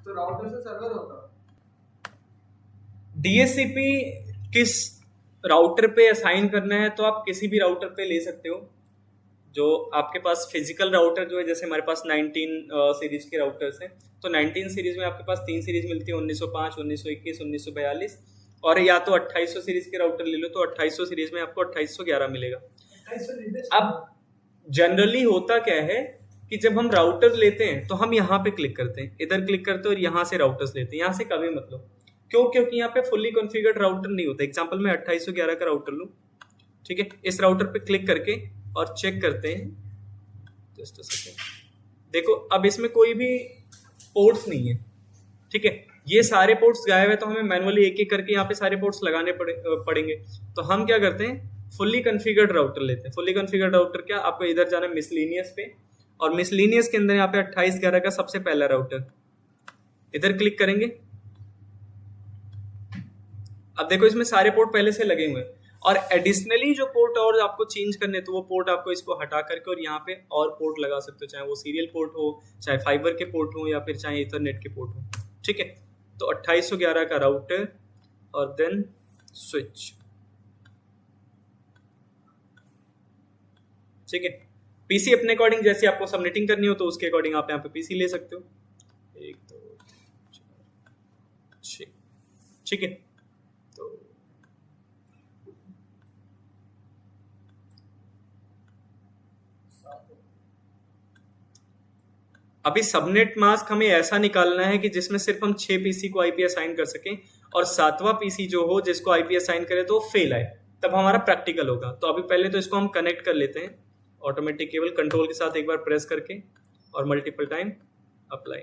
तो राउटर से सर्वर होता। DHCP किस राउटर पे असाइन करना है तो आप किसी भी राउटर पे ले सकते हो। जो आपके पास फिजिकल राउटर जो है, जैसे हमारे पास 19 सीरीज के राउटर्स हैं, तो 19 सीरीज में आपके पास 3 सीरीज मिलती है, 1905, 1921, 1942, और या तो 2800 सीरीज के राउटर ले लो तो 2800 सीरीज में आपको 2811 मिलेगा। अब जनरली होता क्या है कि जब हम राउटर लेते हैं तो हम यहाँ पे क्लिक करते हैं, इधर क्लिक करते हैं और यहाँ से राउटर्स लेते हैं। यहाँ से कभी मतलब क्यों? क्योंकि यहाँ पे फुल्ली कॉन्फ़िगर्ड राउटर नहीं होता। एग्जांपल मैं 2811 का राउटर लूँ, ठीक है, इस राउटर पे क्लिक करके और चेक करते हैं, जस्ट अ सेकंड, देखो अब इसमें कोई भी पोर्ट्स नहीं है, ठीक है, ये सारे पोर्ट्स गायब है, तो हमें मैनुअली एक एक करके यहाँ पे सारे पोर्ट्स लगाने पड़ेंगे। तो हम क्या करते हैं, फुल्ली कॉन्फ़िगर्ड राउटर लेते हैं। फुल्ली कॉन्फ़िगर्ड राउटर क्या, आपको इधर जाना है मिसलेनियस पे, और मिसलेनियस के अंदर यहाँ पे 2811 का सबसे पहला राउटर, इधर क्लिक करेंगे। अब देखो इसमें सारे पोर्ट पहले से लगे हुए हैं, और एडिशनली जो पोर्ट और आपको चेंज करने, तो वो पोर्ट आपको इसको हटा करके और यहाँ पे और पोर्ट लगा सकते हो, चाहे वो सीरियल पोर्ट हो, चाहे फाइबर के पोर्ट हो, या फिर चाहे इथरनेट के पोर्ट हो, ठीक है। तो 2811 का राउटर और देन स्विच, ठीक है। पीसी अपने अकॉर्डिंग, जैसे आपको सबनेटिंग करनी हो तो उसके अकॉर्डिंग आप यहाँ पे पीसी ले सकते हो, 1 2 4 6, ठीक है। तो अभी सबनेट मास्क हमें ऐसा निकालना है कि जिसमें सिर्फ हम 6 पीसी को आईपी असाइन कर सकें, और 7वां पीसी जो हो जिसको आईपी असाइन करे तो फेल आए, तब हमारा प्रैक्टिकल होगा। तो अभी पहले तो इसको हम कनेक्ट कर लेते हैं ऑटोमेटिक केबल कंट्रोल के साथ, एक बार प्रेस करके और मल्टीपल टाइम अप्लाई।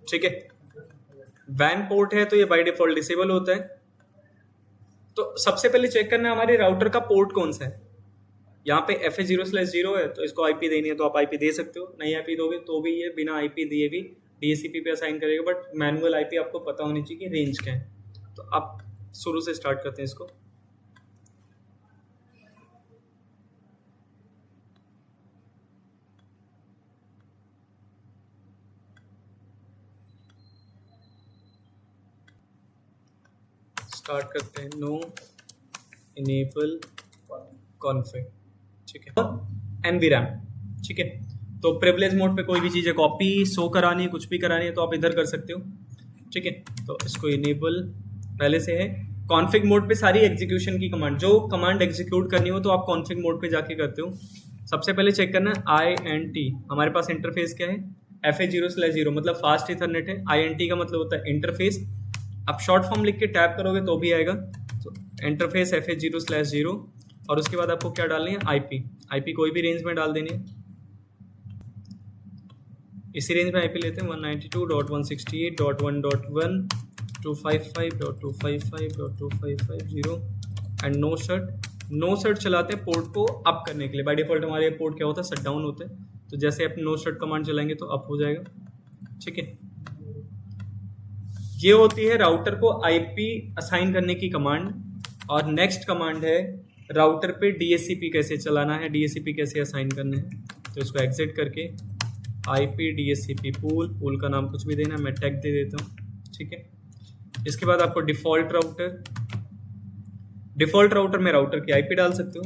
ठीक है, वैन पोर्ट है तो ये बाय डिफॉल्ट डिसेबल होता है। तो सबसे पहले चेक करना है हमारे राउटर का पोर्ट कौन सा है। यहाँ पे FA0/0 है तो इसको आईपी देनी है तो आप आईपी दे सकते हो, नहीं आईपी दोगे तो भी ये बिना आईपी दिए भी DHCP पे असाइन करेगा, बट मैनुअल आईपी आपको पता होनी चाहिए कि रेंज क्या है। तो आप शुरू से स्टार्ट करते हैं इसको। स्टार्ट करते हैं नो इनेबल कॉन्फिग, ठीक है, NVRAM, ठीक है। तो प्रिविलेज मोड पे कोई भी चीज़ें कॉपी शो करानी है, कुछ भी करानी है तो आप इधर कर सकते हो, ठीक है। तो इसको इनेबल पहले से है। कॉन्फिग मोड पे सारी एग्जीक्यूशन की कमांड, जो कमांड एग्जीक्यूट करनी हो तो आप कॉन्फिग मोड पे जाके करते हो। सबसे पहले चेक करना है INT, हमारे पास इंटरफेस क्या है, FA0/0 मतलब फास्ट इथरनेट है, INT का मतलब होता है इंटरफेस। आप शॉर्ट फॉर्म लिख के टैप करोगे तो भी आएगा। तो इंटरफेस FA0/0, और उसके बाद आपको क्या डालनी है, आईपी कोई भी रेंज में डाल देनी है। इसी रेंज में आईपी लेते हैं 192.168.1.1 255.255.2550 एंड नो शर्ट चलाते हैं पोर्ट को अप करने के लिए। बाय डिफॉल्ट हमारे पोर्ट क्या होता है, शट डाउन होते हैं, तो जैसे आप नो शर्ट कमांड चलाएंगे तो अप हो जाएगा, ठीक है। ये होती है राउटर को आईपी असाइन करने की कमांड। और नेक्स्ट कमांड है राउटर पे DHCP कैसे चलाना है, DHCP कैसे असाइन करने हैं। तो इसको एग्जिट करके IP DHCP पूल का नाम कुछ भी देना, मैं टैग दे देता हूँ, ठीक है। इसके बाद आपको डिफॉल्ट राउटर में राउटर की IP डाल सकते हो,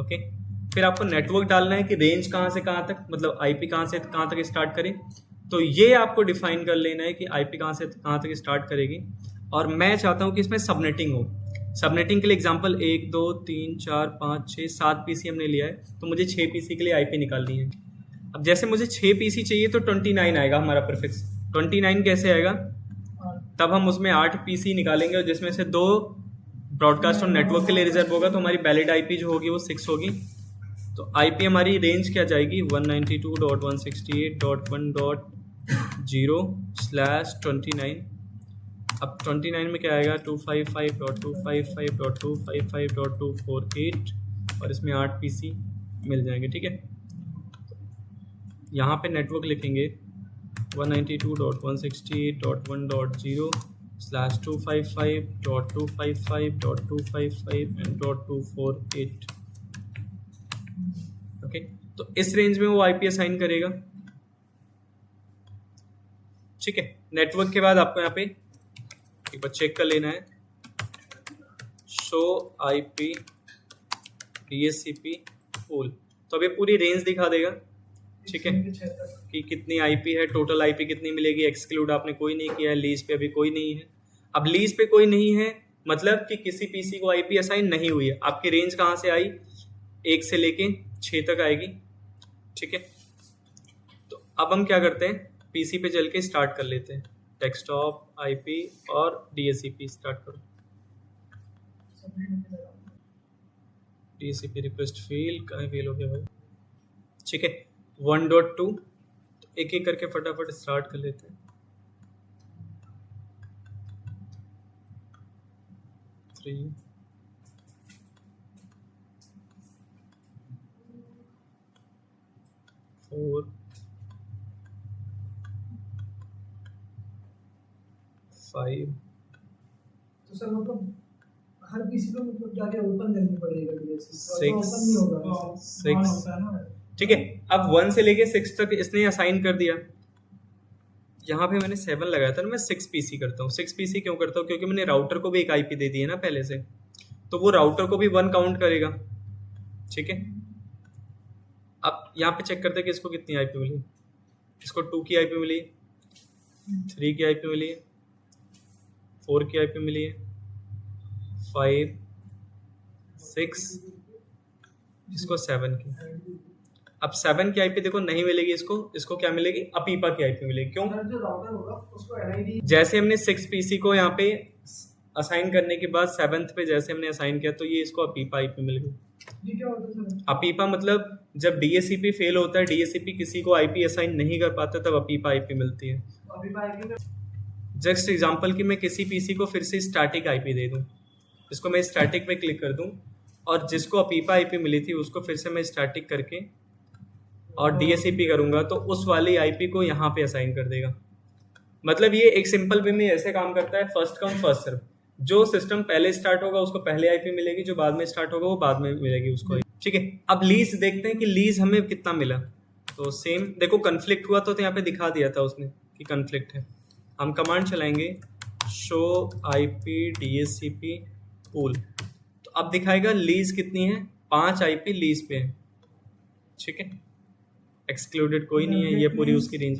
ओके। फिर आपको नेटवर्क डालना है कि रेंज कहाँ से कहाँ तक, मतलब IP कहाँ से कहाँ तक स्टार्ट करे। तो ये आपको डिफाइन कर लेना है कि IP कहाँ से कहाँ तक स्टार्ट करेगी। और मैं चाहता हूँ कि इसमें सबनेटिंग हो। सबनेटिंग के लिए एग्जांपल 1 2 3 4 5 6 7 पीसी हमने लिया है, तो मुझे 6 पीसी के लिए IP निकालनी है। अब जैसे मुझे 6 पीसी चाहिए तो 29 आएगा हमारा प्रीफिक्स। 29 कैसे आएगा, तब हम उसमें 8 पीसी निकालेंगे और जिसमें से 2 ब्रॉडकास्ट और नेटवर्क के लिए रिजर्व होगा, तो हमारी वैलिड IP जो होगी वो 6 होगी। तो IP हमारी रेंज क्या जाएगी, 192.168.1.0/29। अब 29 में क्या आएगा, 255.255.255.248, और इसमें 8 पीसी मिल जाएंगे, ठीक है। यहाँ पे नेटवर्क लिखेंगे 192.168.1.0/255.255.255 एंड .248। ओके, तो इस रेंज में वो आईपी असाइन करेगा। ठीक है, नेटवर्क के बाद आपको यहाँ पे एक बार चेक कर लेना है, शो आईपी डीएचसीपी पूल, तो अब ये पूरी रेंज दिखा देगा। ठीक है, कि कितनी आईपी है, टोटल आईपी कितनी मिलेगी, एक्सक्लूड आपने कोई नहीं किया है, लीज पे अभी कोई नहीं है। अब लीज पे कोई नहीं है मतलब कि किसी पीसी को आईपी असाइन नहीं हुई है। आपकी रेंज कहाँ से आई, 1 से लेके 6 तक आएगी। ठीक है, तो अब हम क्या करते हैं, पीसी पे चल के स्टार्ट कर लेते हैं। डेस्कटॉप, आईपी और डीएचसीपी स्टार्ट करो। डीएचसीपी रिक्वेस्ट फेल, कहाँ फेल हो गया भाई। ठीक है, 1.2 एक एक करके फटाफट स्टार्ट कर लेते हैं। 3 4 5। तो सर मतलब हर पीसी को मतलब जाके ओपन करनी पड़ेगा डीएचसी, 6 ओपन नहीं होगा 6। ठीक है, अब 1 से लेके 6 तक इसने असाइन कर दिया। यहाँ पे मैंने 7 लगाया था ना, मैं 6 पीसी करता हूँ। 6 पीसी क्यों करता हूँ, क्योंकि मैंने राउटर को भी एक आईपी दे दी है ना पहले से, तो वो राउटर को भी 1 काउंट करेगा। ठीक है, अब यहाँ पे चेक करते हैं कि इसको कितनी आईपी मिली। इसको 2 की आईपी मिली, 3 की आईपी मिली, 4 की आईपी मिली है, 5 6, इसको 7 की। अब 7 की आईपी देखो नहीं मिलेगी इसको क्या मिलेगी, अपीपा की आईपी मिलेगी। क्यों, जो राउटर होगा उसको एनआईडी, जैसे हमने 6 पीसी को यहाँ पे असाइन करने के बाद 7th पे जैसे हमने असाइन किया तो ये इसको अपीपा आईपी मिल गई। ये क्या होता है सर? अपीपा मतलब जब डीएचसीपी फेल होता है, डीएचसीपी किसी को आईपी असाइन नहीं कर पाता, तब अपीपा आईपी मिलती है। अपीपा आईपी में जस्ट एग्जांपल कि मैं किसी पीसी को फिर से स्टैटिक आईपी दे दूं, इसको मैं स्टैटिक पे क्लिक कर दूं और जिसको अपीपा आईपी मिली थी उसको फिर से मैं स्टैटिक करके और डीएचसीपी करूंगा तो उस वाली आईपी को यहाँ पे असाइन कर देगा। मतलब ये एक सिंपल वे में ऐसे काम करता है, फर्स्ट कम फर्स्ट सर्व। जो सिस्टम पहले स्टार्ट होगा उसको पहले आईपी मिलेगी, जो बाद में स्टार्ट होगा वो बाद में मिलेगी उसको। ठीक है, अब लीज देखते हैं कि लीज हमें कितना मिला। तो सेम देखो, कन्फ्लिक्ट हुआ तो यहाँ पे दिखा दिया था उसने कि कन्फ्लिक्ट है। हम कमांड चलाएंगे शो आईपी डीएचसीपी पूल, तो अब दिखाएगा लीज कितनी है, 5 आईपी लीज पे है। ठीक है, एक्सक्लूडेड कोई नहीं है, ये पूरी उसकी रेंज है।